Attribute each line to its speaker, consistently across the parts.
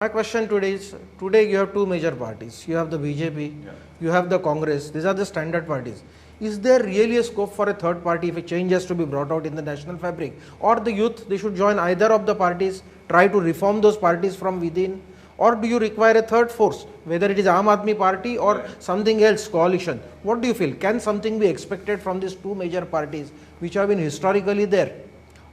Speaker 1: My question today is, today you have two major parties. You have the BJP, you have the Congress. These are the standard parties. Is there really a scope for a third party if a change has to be brought out in the national fabric? Or the youth, they should join either of the parties, try to reform those parties from within? Or do you require a third force, whether it is Aam Aadmi Party or something else, coalition? What do you feel? Can something be expected from these two major parties which have been historically there?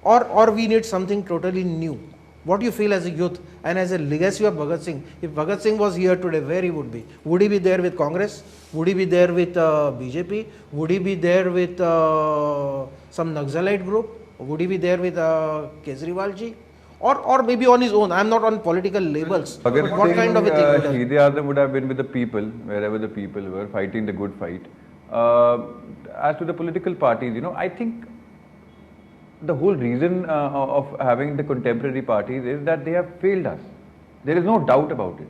Speaker 1: Or we need something totally new? What do you feel as a youth and as a legacy of Bhagat Singh? If Bhagat Singh was here today, where he would be? Would he be there with Congress? Would he be there with BJP? Would he be there with some Naxalite group? Would he be there with Kejriwal ji? Or maybe on his own? I am not on political labels.
Speaker 2: Bhagat
Speaker 1: But what
Speaker 2: Singh,
Speaker 1: kind of a thing would have?
Speaker 2: Shahid Azam would have been with the people, wherever the people were, fighting the good fight. As to the political parties, I think the whole reason of having the contemporary parties is that they have failed us. There is no doubt about it.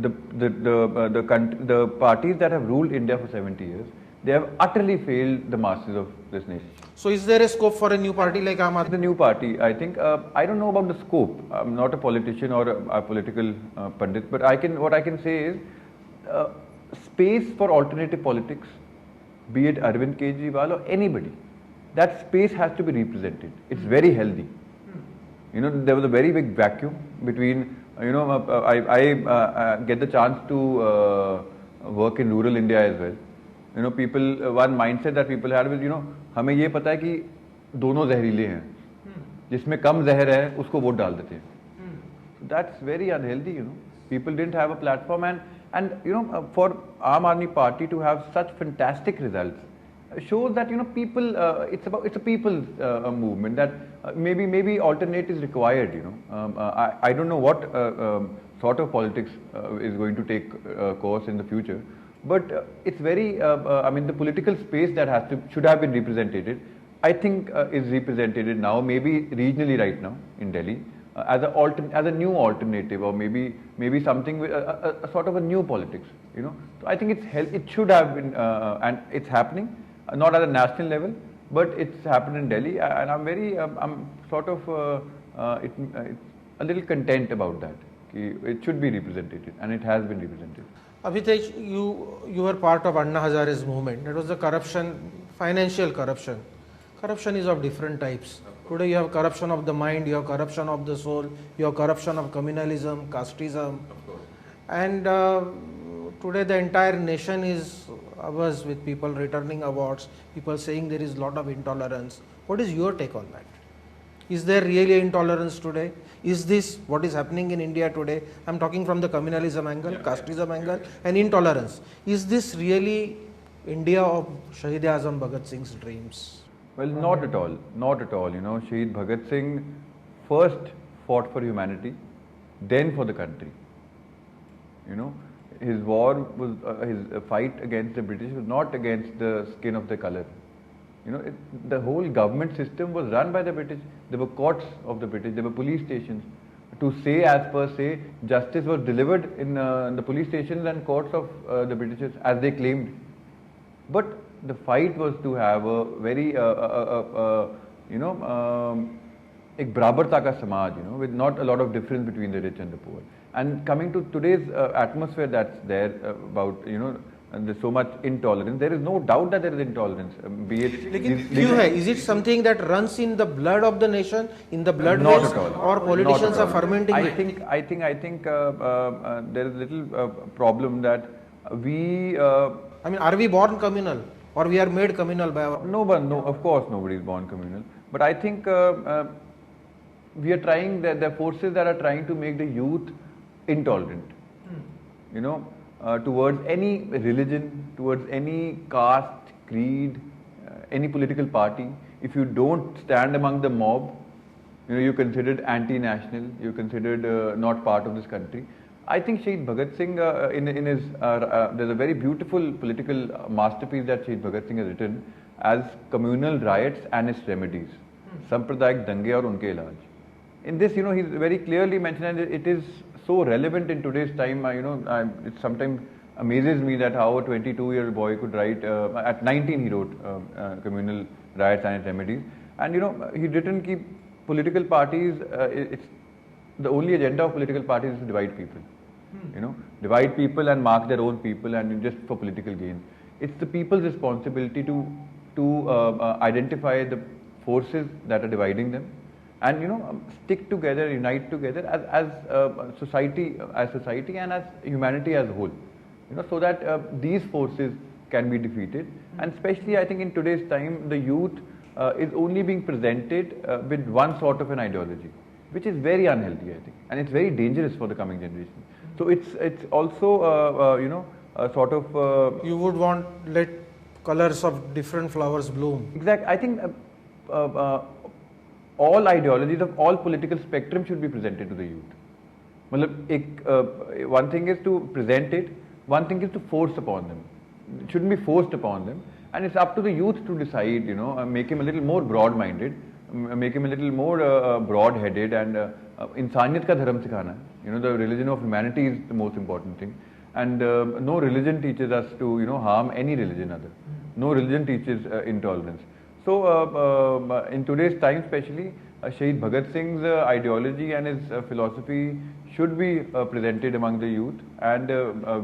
Speaker 2: The parties that have ruled India for 70 years, they have utterly failed the masses of this nation.
Speaker 1: So is there a scope for a new party like Aam Aadmi?
Speaker 2: The new party, I think, I don't know about the scope. I'm not a politician or a political pundit, but what I can say is space for alternative politics, be it Arvind Kejriwal or anybody, that space has to be represented. It's very healthy. There was a very big vacuum between, I get the chance to work in rural India as well. People, one mindset that people had was, हमें ये पता है कि दोनों जहरीले हैं, जिसमें कम जहर है उसको वोट डाल देते हैं. So that's very unhealthy. People didn't have a platform, and for Aam Aadmi Party to have such fantastic results shows that people it's a people's movement, that maybe alternate is required. I don't know what sort of politics is going to take course in the future, but it's very the political space that should have been represented, I think is represented now, maybe regionally right now in Delhi, as a new alternative, or maybe something with a sort of a new politics. So I think it should have been, and it's happening. Not at a national level, but it's happened in Delhi, and I'm sort of it's a little content about that. It should be represented, and it has been represented.
Speaker 1: Abhitej, you were part of Anna Hazare's movement. That was the corruption, financial corruption. Corruption is of different types. Today you have corruption of the mind, you have corruption of the soul, you have corruption of communalism, casteism. And today the entire nation is ours, with people returning awards, people saying there is a lot of intolerance. What is your take on that? Is there really intolerance today? Is this what is happening in India today? I am talking from the communalism angle, casteism angle, and intolerance. Is this really India of Shahid Azam Bhagat Singh's dreams?
Speaker 2: Well, not at all. Not at all. Shahid Bhagat Singh first fought for humanity, then for the country. His war was, his fight against the British was not against the skin of the color. The whole government system was run by the British. There were courts of the British, there were police stations. To say, as per se, justice was delivered in the police stations and courts of the Britishers, as they claimed. But the fight was to have a very, एक बराबरता का समाज, with not a lot of difference between the rich and the poor. And coming to today's atmosphere that's there about, there's so much intolerance. There is no doubt that there is intolerance. Be it,
Speaker 1: is it something that runs in the blood of the nation, in the blood
Speaker 2: not
Speaker 1: waves,
Speaker 2: at all.
Speaker 1: or politicians are fermenting
Speaker 2: I
Speaker 1: it?
Speaker 2: think there is a little problem that we.
Speaker 1: Are we born communal, or we are made communal by our?
Speaker 2: No, of course nobody is born communal. But I think we are trying. There are forces that are trying to make the youth intolerant. Towards any religion, towards any caste, creed, any political party. If you don't stand among the mob, you're considered anti-national, you're considered not part of this country. I think Shahid Bhagat Singh, in his, there's a very beautiful political masterpiece that Shahid Bhagat Singh has written as Communal Riots and Its Remedies. Sampradayak Dange aur Unke Ilaj. In this, he's very clearly mentioned, and it is so relevant in today's time. It sometimes amazes me that how a 22-year-old boy could write, at 19 he wrote Communal Riots and Its Remedies. And he'd written कि political parties, the only agenda of political parties is to divide people. You know, divide people and mark their own people and just for political gain. It's the people's responsibility to identify the forces that are dividing them, and stick together, unite together as society and as humanity as a whole. So that these forces can be defeated. And especially, I think in today's time, the youth is only being presented with one sort of an ideology, which is very unhealthy, I think, and it's very dangerous for the coming generation. So it's also sort of
Speaker 1: You would want let colors of different flowers bloom.
Speaker 2: exact. I think all ideologies of all political spectrum should be presented to the youth. One thing is to present it, one thing is to force upon them. It shouldn't be forced upon them, and it's up to the youth to decide. Make him a little more broad-minded, make him a little more broad-headed, and insaniyat ka dharam sikhana. The religion of humanity is the most important thing, and no religion teaches us to harm any religion other. No religion teaches intolerance. So in today's time, especially, Shahid Bhagat Singh's ideology and his philosophy should be presented among the youth, and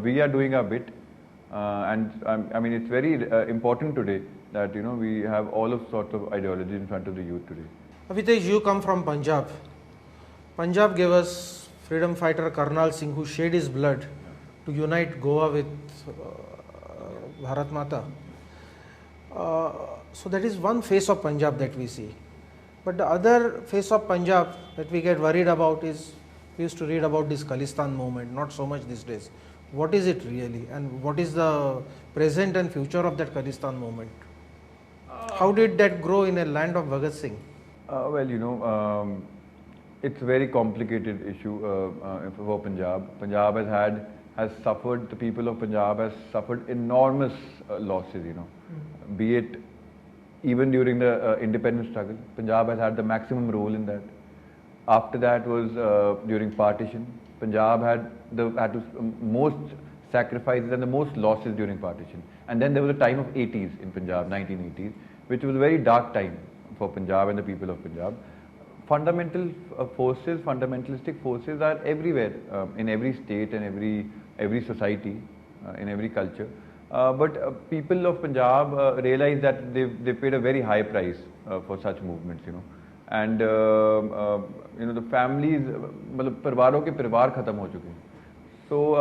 Speaker 2: we are doing our bit. And I mean, it's very important today that we have all of sorts of ideology in front of the youth today.
Speaker 1: Avitesh, you come from Punjab. Punjab gave us freedom fighter Karnal Singh, who shed his blood to unite Goa with Bharat Mata. So that is one face of Punjab that we see. But the other face of Punjab that we get worried about is, we used to read about this Khalistan movement, not so much these days. What is it really, and what is the present and future of that Khalistan movement? How did that grow in a land of Bhagat Singh?
Speaker 2: Well, it's a very complicated issue for Punjab. Punjab has suffered, the people of Punjab has suffered enormous losses, be it even during the independence struggle. Punjab has had the maximum role in that. After that was during partition. Punjab had the most sacrifices and the most losses during partition. And then there was a time of 80s in Punjab, 1980s, which was a very dark time for Punjab and the people of Punjab. Fundamental forces, fundamentalistic forces are everywhere, in every state and every society, in every culture. But people of Punjab realize that they paid a very high price for such movements, and the families, परिवारों के परिवार खत्म हो चुके हैं. So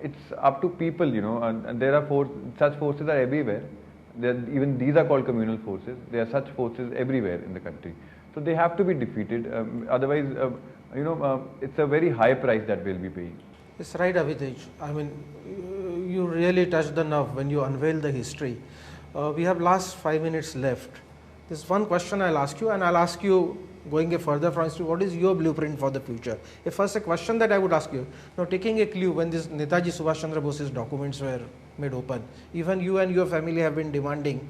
Speaker 2: it's up to people, and there are such forces are everywhere. Even these are called communal forces. There are such forces everywhere in the country. So they have to be defeated. Otherwise, it's a very high price that we'll be paying.
Speaker 1: It's right, Avitesh. I mean, you really touched the nerve when you unveil the history. We have last 5 minutes left. There's one question I'll ask you, and I'll ask you, going a further from history, what is your blueprint for the future? First, a question that I would ask you, now taking a clue, when this Netaji Subhash Chandra Bose's documents were made open, even you and your family have been demanding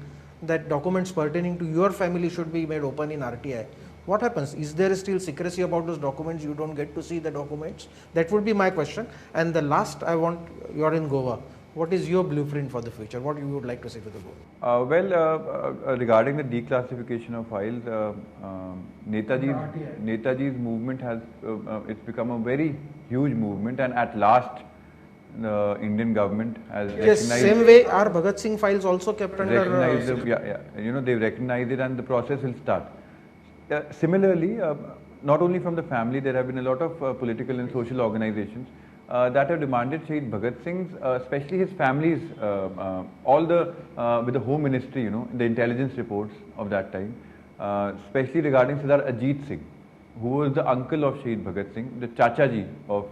Speaker 1: that documents pertaining to your family should be made open in RTI. What happens? Is there still secrecy about those documents? You don't get to see the documents? That would be my question. And the last, you're in Goa. What is your blueprint for the future? What you would like to say to the Goa?
Speaker 2: Regarding the declassification of files, Netaji's movement has it's become a very huge movement, and at last the Indian government has recognized.
Speaker 1: Same way, are Bhagat Singh files also kept under?
Speaker 2: They've recognized it, and the process will start. Similarly, not only from the family, there have been a lot of political and social organizations that have demanded Shahid Bhagat Singh's, especially his family's, with the Home Ministry, the intelligence reports of that time, especially regarding Sardar Ajit Singh, who was the uncle of Shahid Bhagat Singh, the Chachaji of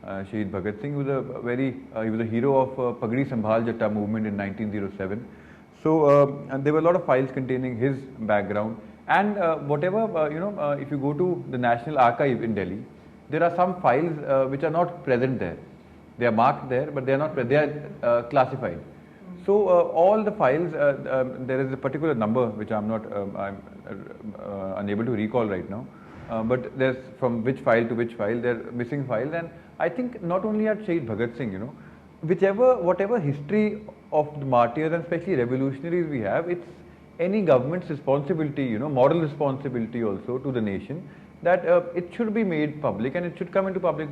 Speaker 2: Shahid Bhagat Singh, he was a hero of Pagdi Sambhal Jatta movement in 1907. So, and there were a lot of files containing his background. And if you go to the National Archive in Delhi, there are some files which are not present there. They are marked there, but they are not. They are classified. So all the files, there is a particular number which I'm unable to recall right now. But there's from which file to which file, there are missing files, and I think not only at Shahid Bhagat Singh, whatever history of the martyrs and especially revolutionaries we have, it's any government's responsibility, moral responsibility also to the nation, that it should be made public and it should come into public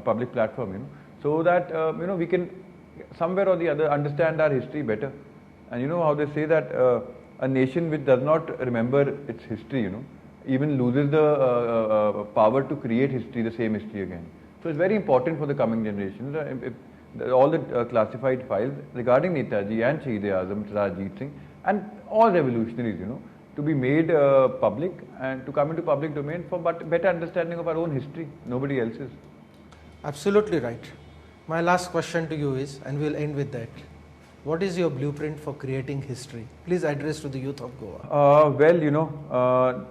Speaker 2: public platform, you know, so that you know, we can somewhere or the other understand our history better. And you know how they say that a nation which does not remember its history, you know, even loses the power to create history, the same history again. So it's very important for the coming generations. All the classified files regarding Netaji and Shaheed-e-Azam, Rajit Singh, and all revolutionaries, you know, to be made public and to come into public domain for better understanding of our own history, nobody else's.
Speaker 1: Absolutely right. My last question to you is, and we'll end with that. What is your blueprint for creating history? Please address to the youth of Goa.
Speaker 2: Well, you know,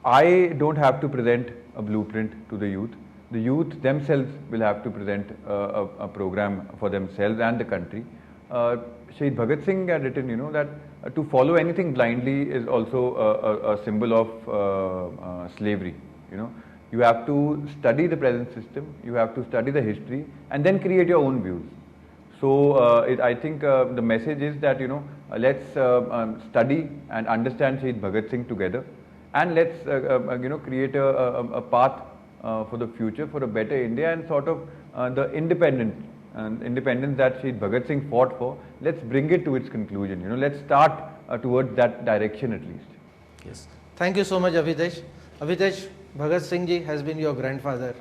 Speaker 2: I don't have to present a blueprint to the youth. The youth themselves will have to present a program for themselves and the country. Shaheed Bhagat Singh had written, you know, that to follow anything blindly is also a symbol of slavery. You know, you have to study the present system, you have to study the history, and then create your own views. So I think the message is that, you know, let's study and understand Shaheed Bhagat Singh together, and let's you know, create a path for the future, for a better India, and sort of the independence that Shaheed Bhagat Singh fought for. Let's bring it to its conclusion. You know, let's start towards that direction at least.
Speaker 1: Yes. Thank you so much, Avitesh. Avitesh, Bhagat Singh ji has been your grandfather.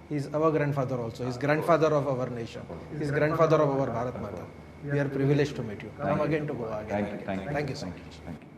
Speaker 1: He is our grandfather also. He is grandfather of our nation. He is grandfather of our Bharat Mata. We are privileged to meet you. Come again to Goa.
Speaker 2: Thank you.
Speaker 1: Thank you so much.
Speaker 2: Thank you.